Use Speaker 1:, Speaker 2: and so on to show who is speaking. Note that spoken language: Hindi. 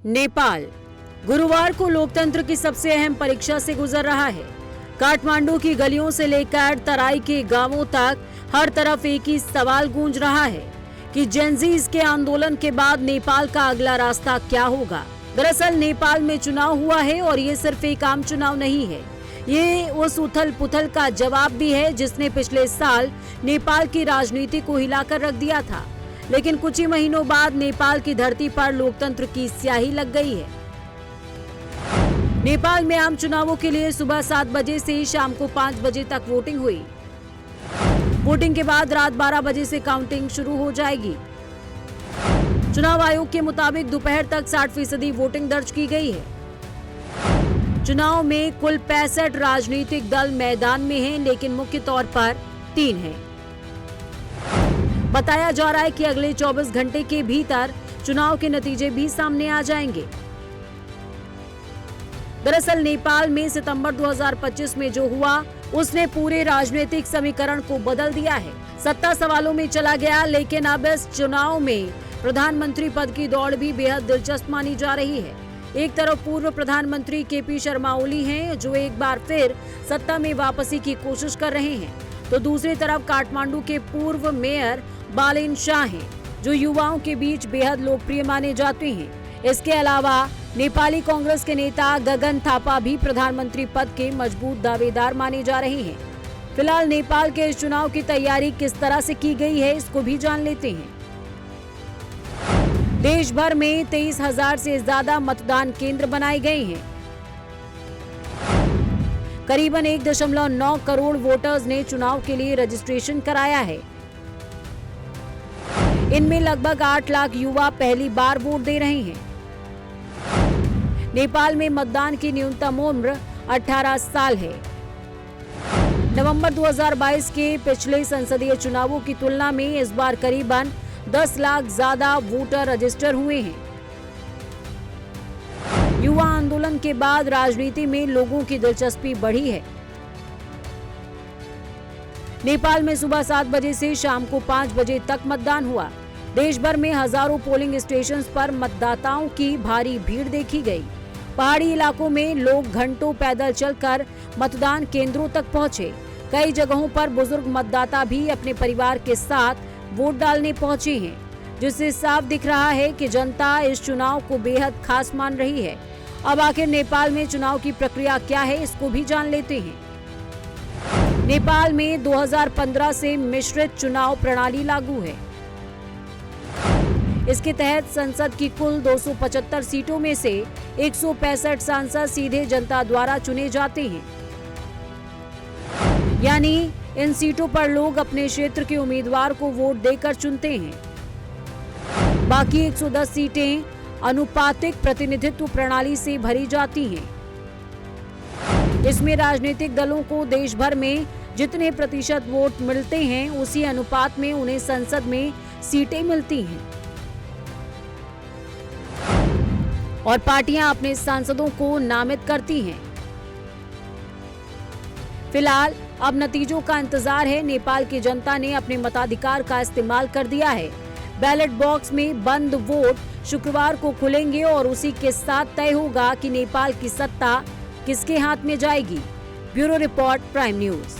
Speaker 1: नेपाल गुरुवार को लोकतंत्र की सबसे अहम परीक्षा से गुजर रहा है। काठमांडू की गलियों से लेकर तराई के गांवों तक हर तरफ एक ही सवाल गूंज रहा है कि जेनज़ीज के आंदोलन के बाद नेपाल का अगला रास्ता क्या होगा। दरअसल नेपाल में चुनाव हुआ है और ये सिर्फ एक आम चुनाव नहीं है, ये उस उथल पुथल का जवाब भी है जिसने पिछले साल नेपाल की राजनीति को हिलाकर रख दिया था। लेकिन कुछ ही महीनों बाद नेपाल की धरती पर लोकतंत्र की स्याही लग गई है। नेपाल में आम चुनावों के लिए सुबह 7 बजे से शाम को 5 बजे तक वोटिंग हुई। वोटिंग के बाद रात 12 बजे से काउंटिंग शुरू हो जाएगी। चुनाव आयोग के मुताबिक दोपहर तक 60% वोटिंग दर्ज की गई है। चुनाव में कुल 65 राजनीतिक दल मैदान में हैं, लेकिन मुख्य तौर पर 3 हैं। बताया जा रहा है कि अगले 24 घंटे के भीतर चुनाव के नतीजे भी सामने आ जाएंगे। दरअसल नेपाल में सितंबर 2025 में जो हुआ उसने पूरे राजनीतिक समीकरण को बदल दिया है। सत्ता सवालों में चला गया, लेकिन अब इस चुनाव में प्रधानमंत्री पद की दौड़ भी बेहद दिलचस्प मानी जा रही है। एक तरफ पूर्व प्रधानमंत्री केपी शर्मा ओली हैं, जो एक बार फिर सत्ता में वापसी की कोशिश कर रहे हैं, तो दूसरी तरफ काठमांडू के पूर्व मेयर बालेन शाह हैं, जो युवाओं के बीच बेहद लोकप्रिय माने जाते हैं। इसके अलावा नेपाली कांग्रेस के नेता गगन थापा भी प्रधानमंत्री पद के मजबूत दावेदार माने जा रहे हैं। फिलहाल नेपाल के इस चुनाव की तैयारी किस तरह से की गई है, इसको भी जान लेते हैं। देश भर में 23,000 से ज्यादा मतदान केंद्र बनाए गए हैं। करीबन 1.9 करोड़ वोटर्स ने चुनाव के लिए रजिस्ट्रेशन कराया है। इनमें लगभग 8 लाख युवा पहली बार वोट दे रहे हैं। नेपाल में मतदान की न्यूनतम उम्र 18 साल है। नवंबर 2022 के पिछले संसदीय चुनावों की तुलना में इस बार करीबन 10 लाख ज्यादा वोटर रजिस्टर हुए हैं। युवा आंदोलन के बाद राजनीति में लोगों की दिलचस्पी बढ़ी है। नेपाल में सुबह 7 बजे से शाम को 5 बजे तक मतदान हुआ। देश भर में हजारों पोलिंग स्टेशन पर मतदाताओं की भारी भीड़ देखी गई। पहाड़ी इलाकों में लोग घंटों पैदल चलकर मतदान केंद्रों तक पहुंचे। कई जगहों पर बुजुर्ग मतदाता भी अपने परिवार के साथ वोट डालने पहुंचे हैं, जिससे साफ दिख रहा है कि जनता इस चुनाव को बेहद खास मान रही है। अब आखिर नेपाल में चुनाव की प्रक्रिया क्या है, इसको भी जान लेते हैं। नेपाल में 2015 से मिश्रित चुनाव प्रणाली लागू है। इसके तहत संसद की कुल 275 सीटों में से 165 सांसद सीधे जनता द्वारा चुने जाते हैं। यानी इन सीटों पर लोग अपने क्षेत्र के उम्मीदवार को वोट देकर चुनते हैं। बाकी 110 सीटें अनुपातिक प्रतिनिधित्व प्रणाली से भरी जाती हैं। इसमें राजनीतिक दलों को देश भर में जितने प्रतिशत वोट मिलते हैं, उसी अनुपात में उन्हें संसद में सीटें मिलती हैं और पार्टियां अपने सांसदों को नामित करती हैं। फिलहाल अब नतीजों का इंतजार है। नेपाल की जनता ने अपने मताधिकार का इस्तेमाल कर दिया है। बैलेट बॉक्स में बंद वोट शुक्रवार को खुलेंगे और उसी के साथ तय होगा कि नेपाल की सत्ता किसके हाथ में जाएगी। Bureau report, prime news.